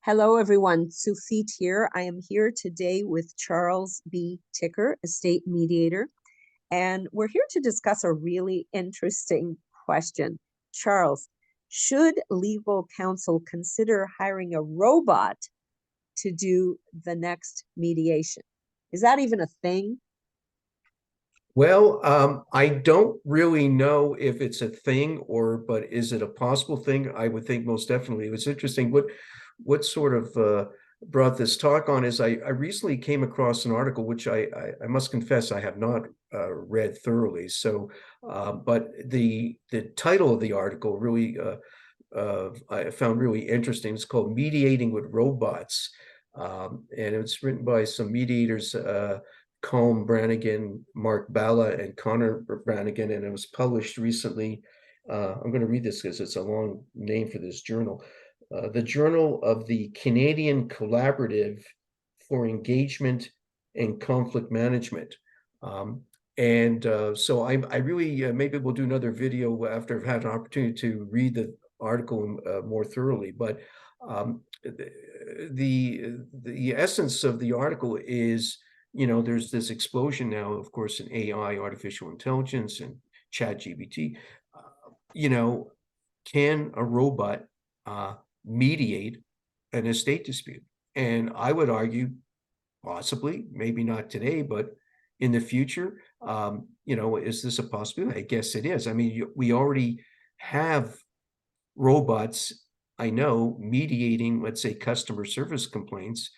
Hello, everyone. Sufit here. I am here today with Charles B. Ticker, estate mediator, and we're here to discuss a really interesting question. Charles, should legal counsel consider hiring a robot to do the next mediation? Is that even a thing? Well, I don't really know if it's a thing but is it a possible thing? I would think most definitely. It was interesting. What sort of brought this talk on is I recently came across an article which I must confess I have not read thoroughly. So, but the title of the article really I found really interesting. It's called "Mediating with Robots," and it's written by some mediators. Colm Brannigan, Mark Balla, and Connor Brannigan, and it was published recently. I'm going to read this because it's a long name for this journal. The Journal of the Canadian Collaborative for Engagement and Conflict Management. So I really, maybe we'll do another video after I've had an opportunity to read the article more thoroughly. But the essence of the article is, there's this explosion now, of course, in AI, artificial intelligence, and ChatGPT. Can a robot mediate an estate dispute? And I would argue, possibly, maybe not today, but in the future, is this a possibility? I guess it is. I mean, we already have robots, I know, mediating, let's say, customer service complaints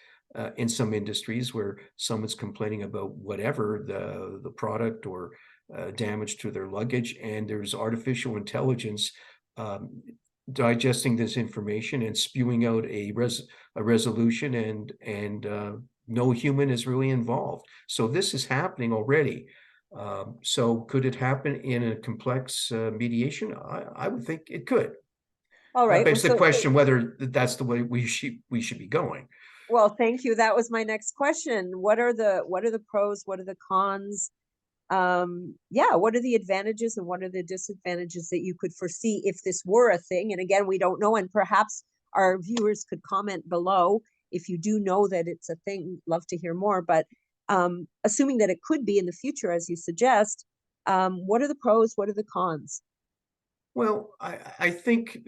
in some industries where someone's complaining about whatever the product or damage to their luggage, and there's artificial intelligence digesting this information and spewing out a resolution, and no human is really involved. So this is happening already. So could it happen in a complex mediation? I would think it could. All That right. begs the question whether that's the way we should be going. Well, thank you. That was my next question. What are the pros? What are the cons? What are the advantages and what are the disadvantages that you could foresee if this were a thing? And again, we don't know, and perhaps our viewers could comment below if you do know that it's a thing. Love to hear more. But assuming that it could be in the future, as you suggest, what are the pros? What are the cons? Well, I think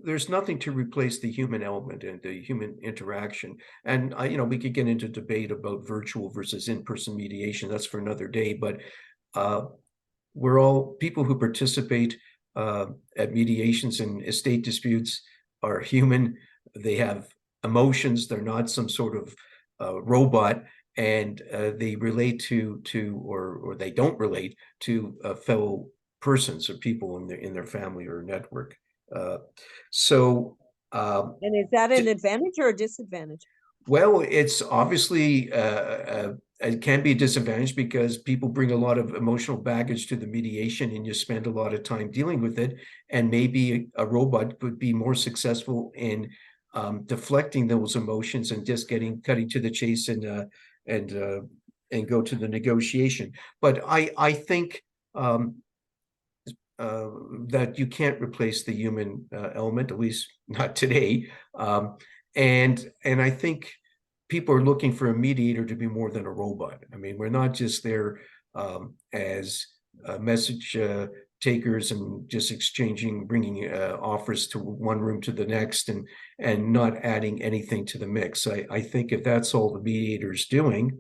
there's nothing to replace the human element and the human interaction. And we could get into debate about virtual versus in-person mediation. That's for another day. But we're all people who participate at mediations and estate disputes are human. They have emotions. They're not some sort of robot, and they relate or they don't relate to fellow persons or people in their family or network. And is that an advantage or a disadvantage? Well, it's obviously it can be a disadvantage because people bring a lot of emotional baggage to the mediation, and you spend a lot of time dealing with it. And maybe a robot would be more successful in deflecting those emotions and just cutting to the chase and go to the negotiation. But I think that you can't replace the human element, at least not today. And I think people are looking for a mediator to be more than a robot. I mean, we're not just there as message takers and just bringing offers to one room to the next and not adding anything to the mix. I think if that's all the mediator's doing,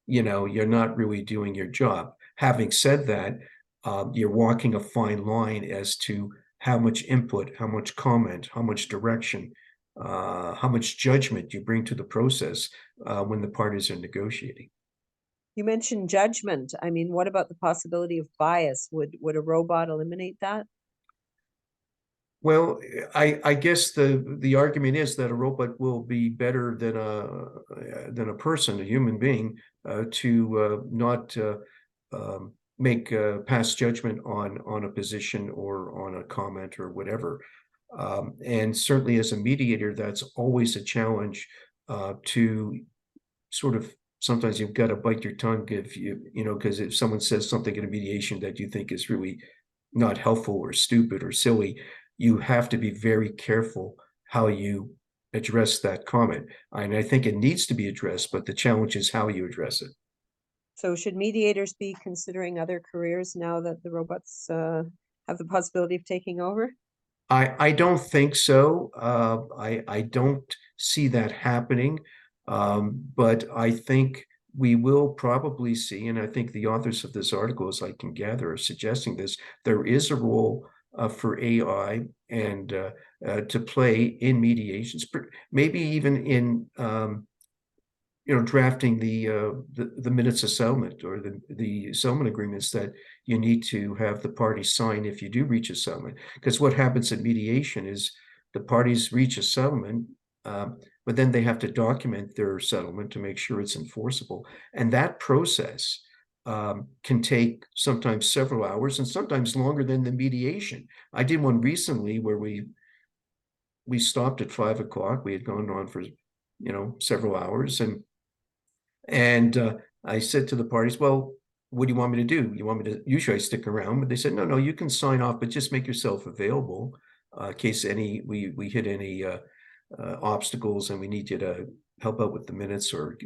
you're not really doing your job. Having said that, you're walking a fine line as to how much input, how much comment, how much direction, how much judgment you bring to the process when the parties are negotiating. You mentioned judgment. I mean, what about the possibility of bias? Would a robot eliminate that? Well, I guess the argument is that a robot will be better than a person, a human being, to not make pass judgment on a position or on a comment or whatever. And certainly as a mediator, that's always a challenge to sort of, sometimes you've got to bite your tongue because if someone says something in a mediation that you think is really not helpful or stupid or silly, you have to be very careful how you address that comment. And I think it needs to be addressed, but the challenge is how you address it. So should mediators be considering other careers now that the robots have the possibility of taking over? I don't think so. I don't see that happening. But I think we will probably see, and I think the authors of this article, as I can gather, are suggesting this, there is a role for AI and to play in mediations, maybe even in drafting the minutes of settlement or the settlement agreements that you need to have the parties sign if you do reach a settlement. Because what happens in mediation is the parties reach a settlement, but then they have to document their settlement to make sure it's enforceable. And that process can take sometimes several hours and sometimes longer than the mediation. I did one recently where we stopped at 5 o'clock. We had gone on for several hours, and I said to the parties, well, what do you want me to do? You want me to, usually I stick around, but they said, no, you can sign off, but just make yourself available in case we hit any obstacles and we need you to help out with the minutes or,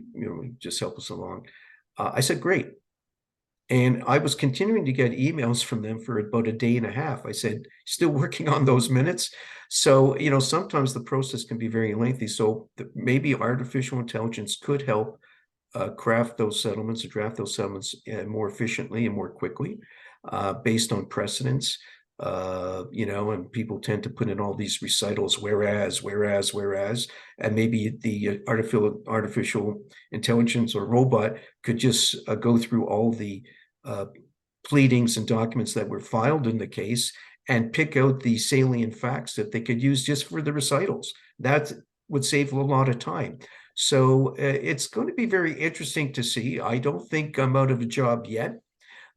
just help us along. I said, great. And I was continuing to get emails from them for about a day and a half. I said, still working on those minutes. So, sometimes the process can be very lengthy. So maybe artificial intelligence could help craft those settlements or draft those settlements more efficiently and more quickly based on precedents. And people tend to put in all these recitals, whereas, and maybe the artificial intelligence or robot could just go through all the pleadings and documents that were filed in the case and pick out the salient facts that they could use just for the recitals. That would save a lot of time. So it's going to be very interesting to see. I don't think I'm out of a job yet,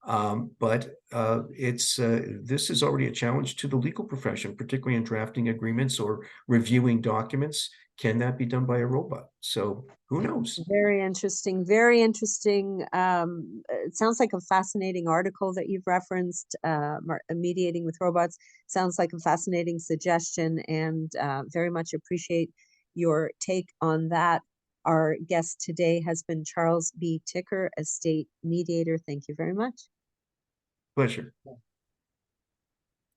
but this is already a challenge to the legal profession, particularly in drafting agreements or reviewing documents. Can that be done by a robot? So who knows? Very interesting. Very interesting. It sounds like a fascinating article that you've referenced, Mediating with Robots. Sounds like a fascinating suggestion, and very much appreciate your take on that. Our guest today has been Charles B. Ticker, estate mediator. Thank you very much. Pleasure.